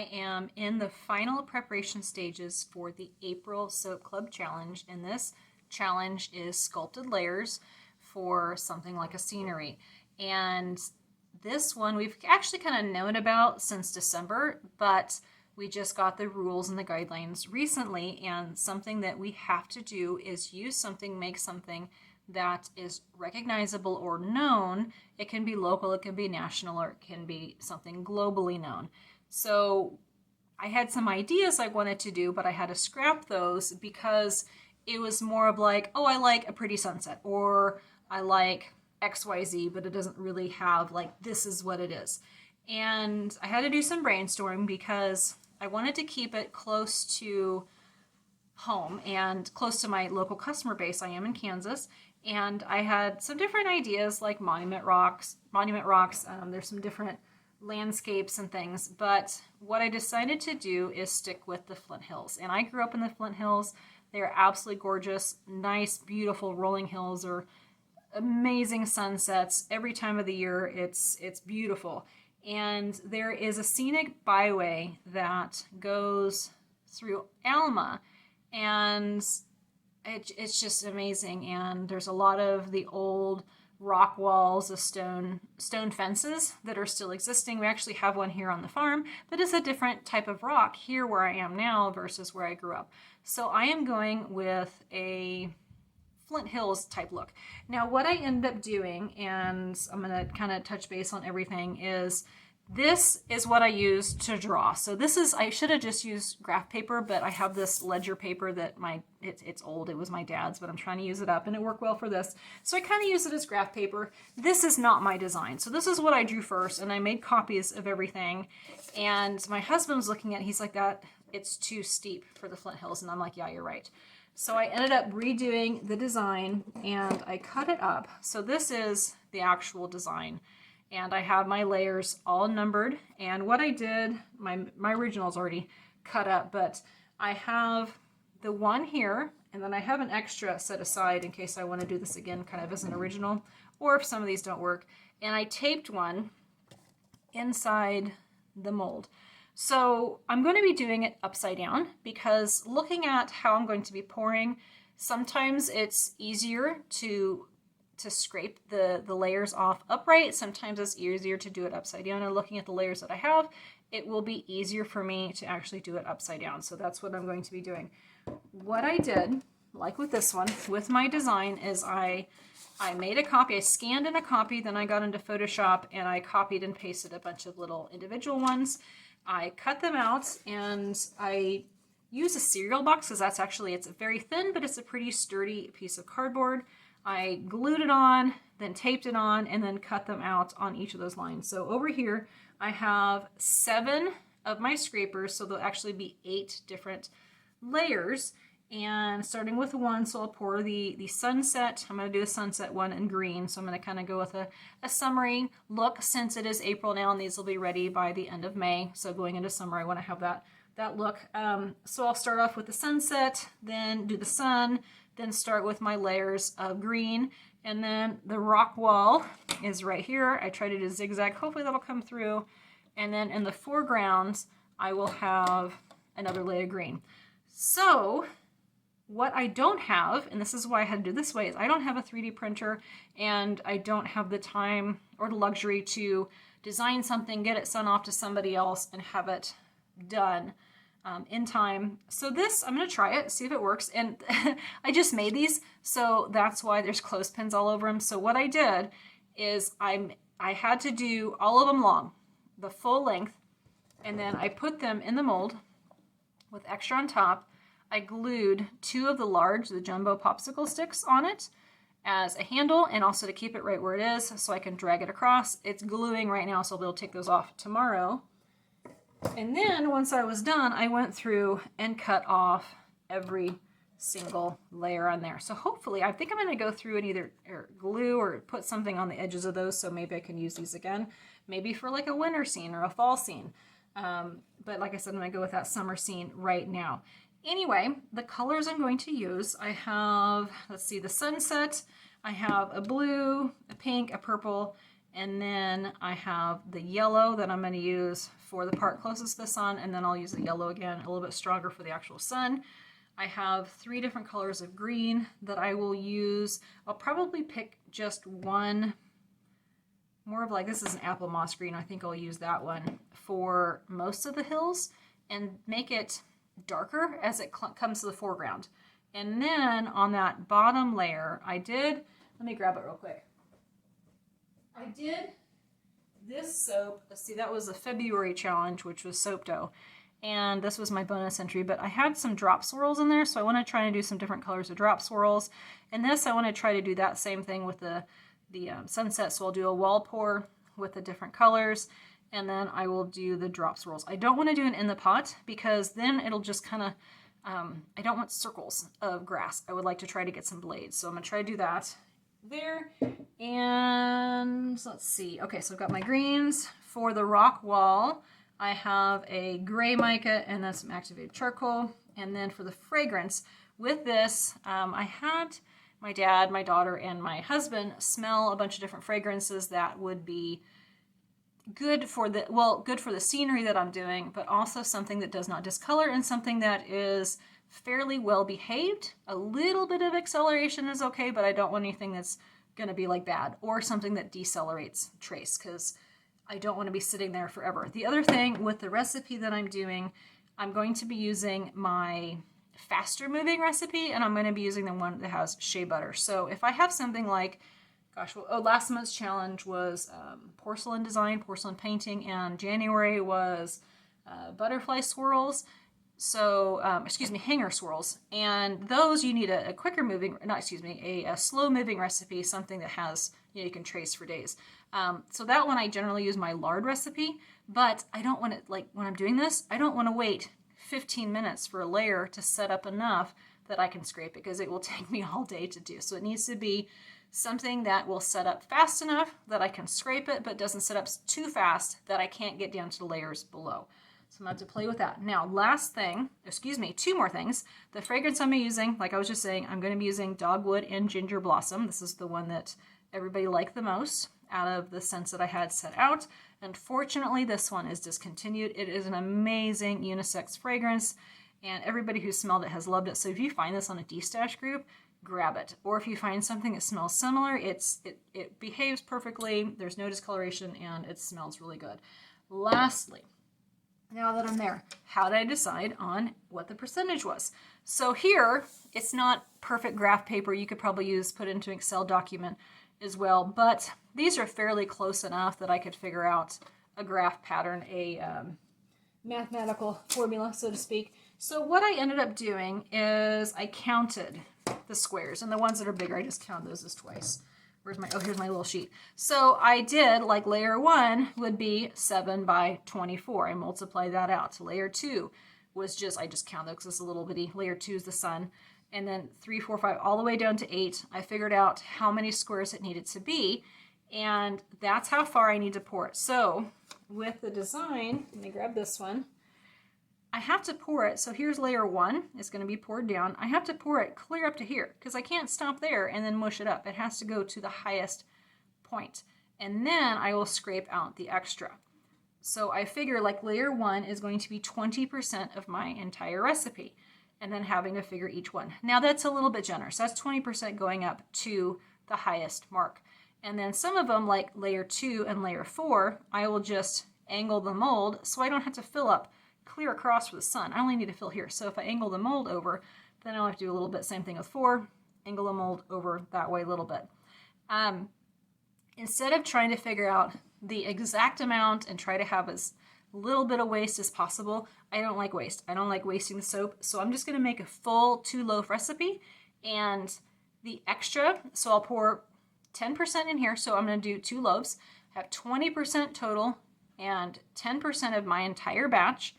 I am in the final preparation stages for the April Soap Club Challenge, and this challenge is sculpted layers for something like a scenery. And this one we've actually kind of known about since December, but we just got the rules and the guidelines recently, and something that we have to do is use something, make something that is recognizable or known. It can be local, it can be national, or it can be something globally known. So I had some ideas I wanted to do, but I had to scrap those because it was more of like, oh, I like a pretty sunset, or I like XYZ, but it doesn't really have like, this is what it is. And I had to do some brainstorming because I wanted to keep it close to home and close to my local customer base. I am in Kansas, and I had some different ideas like monument rocks. There's some different landscapes and things, but what I decided to do is stick with the Flint Hills. And I grew up in the Flint Hills. They are absolutely gorgeous, nice, beautiful rolling hills, or amazing sunsets every time of the year. It's beautiful. And there is a scenic byway that goes through Alma, and it's just amazing. And there's a lot of the old rock walls of stone fences that are still existing. We actually have one here on the farm that is a different type of rock here where I am now versus where I grew up. So I am going with a Flint Hills type look. Now what I ended up doing, and I'm going to kind of touch base on everything, is this is what I used to draw. So this is, I should have just used graph paper, but I have this ledger paper that it's old. It was my dad's, but I'm trying to use it up, and it worked well for this. So I kind of use it as graph paper. This is not my design. So this is what I drew first, and I made copies of everything. And my husband was looking at it, he's like, that it's too steep for the Flint Hills. And I'm like, yeah, you're right. So I ended up redoing the design, and I cut it up. So this is the actual design. And I have my layers all numbered. And what I did, my original is already cut up, but I have the one here, and then I have an extra set aside in case I want to do this again kind of as an original, or if some of these don't work. And I taped one inside the mold. So I'm going to be doing it upside down because looking at how I'm going to be pouring, sometimes it's easier to scrape the layers off upright. Sometimes it's easier to do it upside down. And looking at the layers that I have, it will be easier for me to actually do it upside down. So that's what I'm going to be doing. What I did, like with this one, with my design, is I made a copy. I scanned in a copy, then I got into Photoshop and I copied and pasted a bunch of little individual ones. I cut them out, and I use a cereal box because that's actually, it's very thin, but it's a pretty sturdy piece of cardboard. I glued it on, then taped it on, and then cut them out on each of those lines. So over here, I have 7 of my scrapers, so there'll actually be 8 different layers. And starting with 1, so I'll pour the sunset. I'm going to do a sunset one in green, so I'm going to kind of go with a summery look since it is April now, and these will be ready by the end of May. So going into summer, I want to have that look. So I'll start off with the sunset, then do the sun, then start with my layers of green, and then the rock wall is right here. I try to do zigzag. Hopefully that'll come through. And then in the foreground, I will have another layer of green. So what I don't have, and this is why I had to do this way, is I don't have a 3D printer, and I don't have the time or the luxury to design something, get it sent off to somebody else, and have it done in time. So this, I'm going to try it, see if it works. And I just made these, so that's why there's clothespins all over them. So what I did is I had to do all of them long, the full length, and then I put them in the mold with extra on top. I glued 2 of the jumbo popsicle sticks on it as a handle, and also to keep it right where it is so I can drag it across. It's gluing right now, so I'll be able to take those off tomorrow. And then once I was done, I went through and cut off every single layer on there. So hopefully, I think I'm going to go through and either glue or put something on the edges of those, so maybe I can use these again, maybe for like a winter scene or a fall scene. But like I said, I'm going to go with that summer scene right now. Anyway, the colors I'm going to use, I have, let's see, the sunset, I have a blue, a pink, a purple, And then I have the yellow that I'm going to use for the part closest to the sun, and then I'll use the yellow again, a little bit stronger for the actual sun. I have 3 different colors of green that I will use. I'll probably pick just one, more of like, this is an apple moss green. I think I'll use that one for most of the hills and make it darker as it comes to the foreground. And then on that bottom layer, let me grab it real quick. I did this soap. Let's see, that was the February challenge, which was soap dough. And this was my bonus entry, but I had some drop swirls in there, so I want to try and do some different colors of drop swirls. And this, I want to try to do that same thing with the sunset, so I'll do a wall pour with the different colors, and then I will do the drop swirls. I don't want to do it in the pot, because then it'll just kind of, I don't want circles of grass. I would like to try to get some blades, so I'm going to try to do that there. And let's see. Okay, so I've got my greens. For the rock wall, I have a gray mica and then some activated charcoal. And then for the fragrance, with this, I had my dad, my daughter, and my husband smell a bunch of different fragrances that would be good for the scenery that I'm doing, but also something that does not discolor and something that is fairly well behaved. A little bit of acceleration is okay, but I don't want anything that's going to be like bad, or something that decelerates trace, because I don't want to be sitting there forever. The other thing with the recipe that I'm doing, I'm going to be using my faster moving recipe, and I'm going to be using the one that has shea butter. So if I have something like, last month's challenge was porcelain design, porcelain painting, and January was butterfly swirls. So, hanger swirls. And those you need a quicker moving, a slow moving recipe, something that has, you can trace for days. So that one I generally use my lard recipe, but I don't want it, like when I'm doing this, I don't want to wait 15 minutes for a layer to set up enough that I can scrape it, because it will take me all day to do. So it needs to be something that will set up fast enough that I can scrape it, but doesn't set up too fast that I can't get down to the layers below. So I'm going to have to play with that. Now, two more things. The fragrance I'm using, like I was just saying, I'm going to be using Dogwood and Ginger Blossom. This is the one that everybody liked the most out of the scents that I had set out. Unfortunately, this one is discontinued. It is an amazing unisex fragrance, and everybody who smelled it has loved it. So if you find this on a D-stash group, grab it. Or if you find something that smells similar, it behaves perfectly, there's no discoloration, and it smells really good. Lastly, now that I'm there, how did I decide on what the percentage was? So here, it's not perfect graph paper. You could probably put into an Excel document as well, but these are fairly close enough that I could figure out a graph pattern, a mathematical formula, so to speak. So what I ended up doing is I counted the squares, and the ones that are bigger, I just count those as twice. Here's my little sheet. So I did, like layer 1 would be 7 by 24. I multiplied that out. So layer 2 was I just counted because it's a little bitty. Layer 2 is the sun. And then 3, 4, 5, all the way down to 8. I figured out how many squares it needed to be, and that's how far I need to pour it. So with the design, let me grab this one. I have to pour it, so here's layer 1, it's going to be poured down. I have to pour it clear up to here, because I can't stop there and then mush it up. It has to go to the highest point. And then I will scrape out the extra. So I figure like layer 1 is going to be 20% of my entire recipe, and then having to figure each one. Now that's a little bit generous. That's 20% going up to the highest mark. And then some of them, like layer 2 and layer 4, I will just angle the mold so I don't have to fill up clear across for the sun. I only need to fill here. So if I angle the mold over, then I'll have to do a little bit, same thing with 4, angle the mold over that way a little bit. Instead of trying to figure out the exact amount and try to have as little bit of waste as possible, I don't like waste. I don't like wasting the soap. So I'm just going to make a full 2-loaf recipe, and the extra, so I'll pour 10% in here. So I'm going to do 2 loaves, have 20% total, and 10% of my entire batch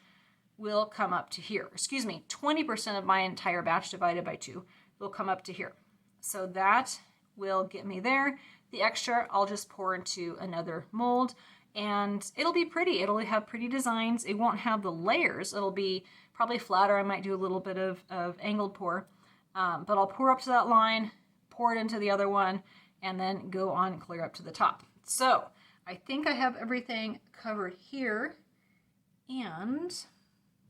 will come up to here. 20% of my entire batch divided by 2 will come up to here. So that will get me there. The extra I'll just pour into another mold, and it'll be pretty. It'll have pretty designs. It won't have the layers. It'll be probably flatter. I might do a little bit of angled pour, but I'll pour up to that line, pour it into the other one, and then go on clear up to the top. So I think I have everything covered here. And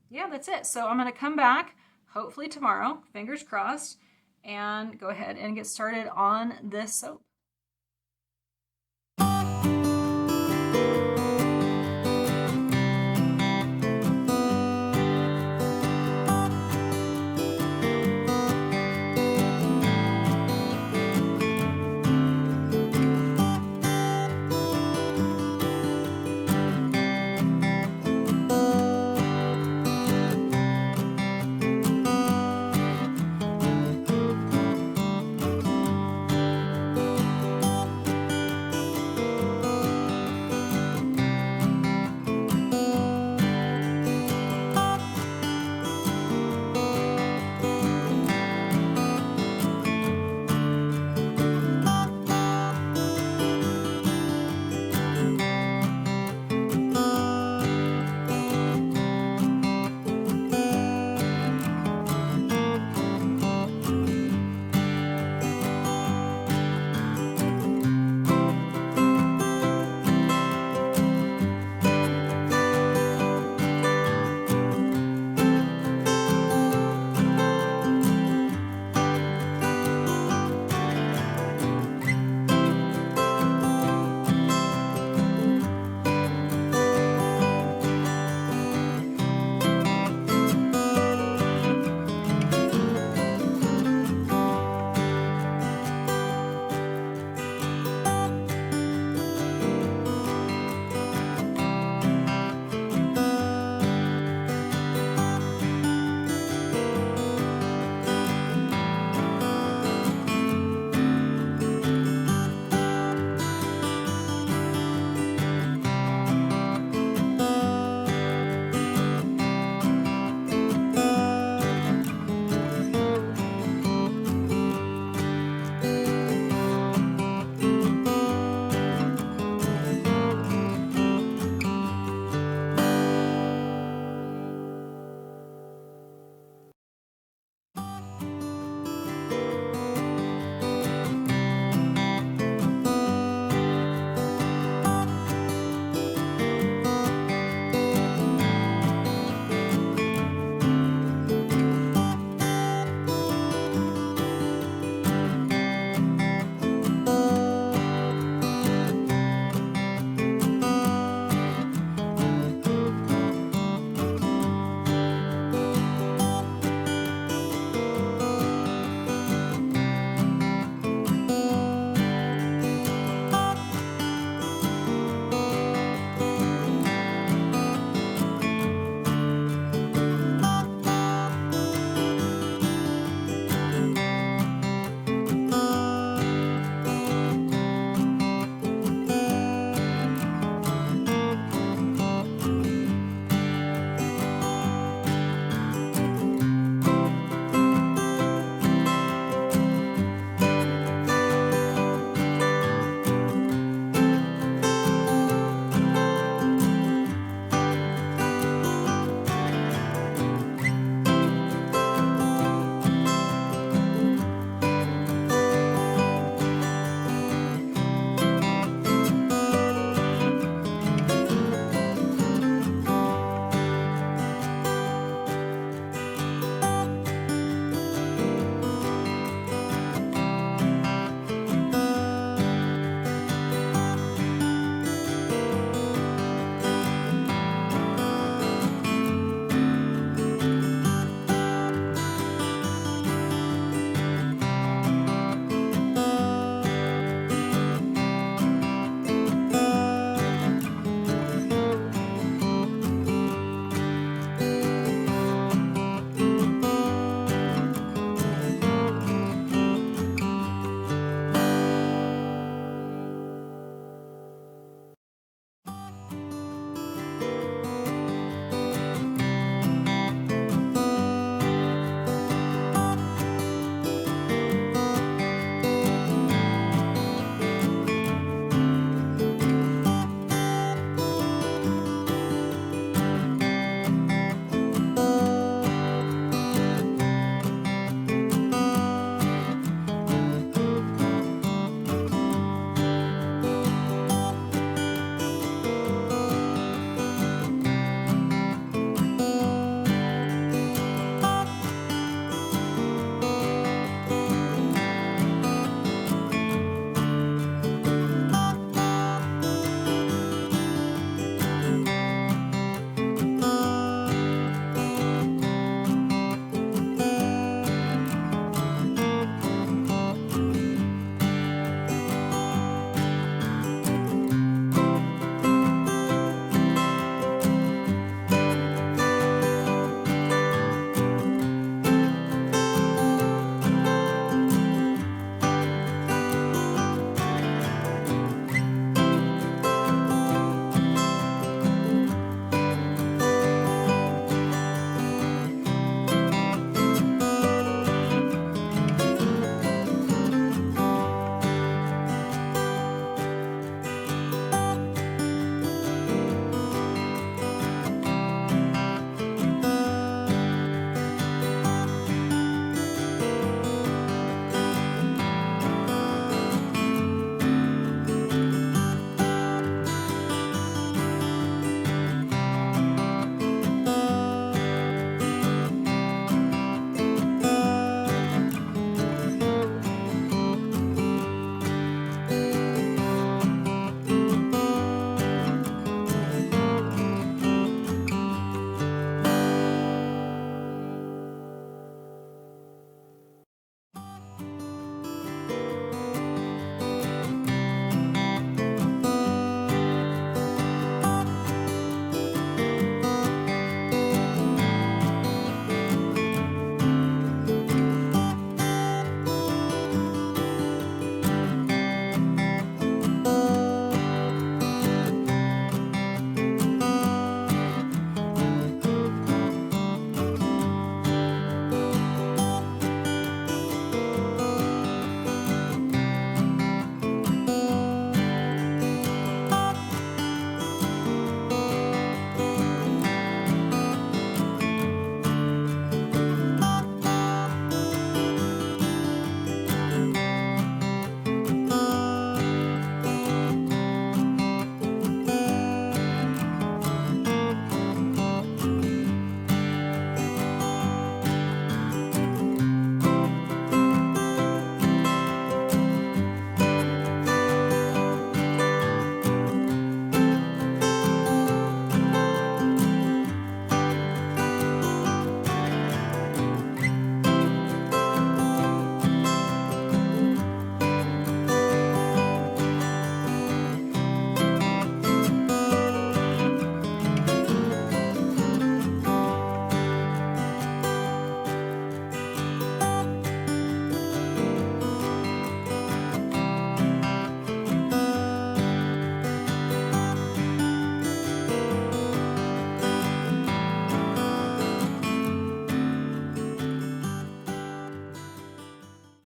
yeah, that's it. So I'm going to come back hopefully tomorrow, fingers crossed, and go ahead and get started on this soap.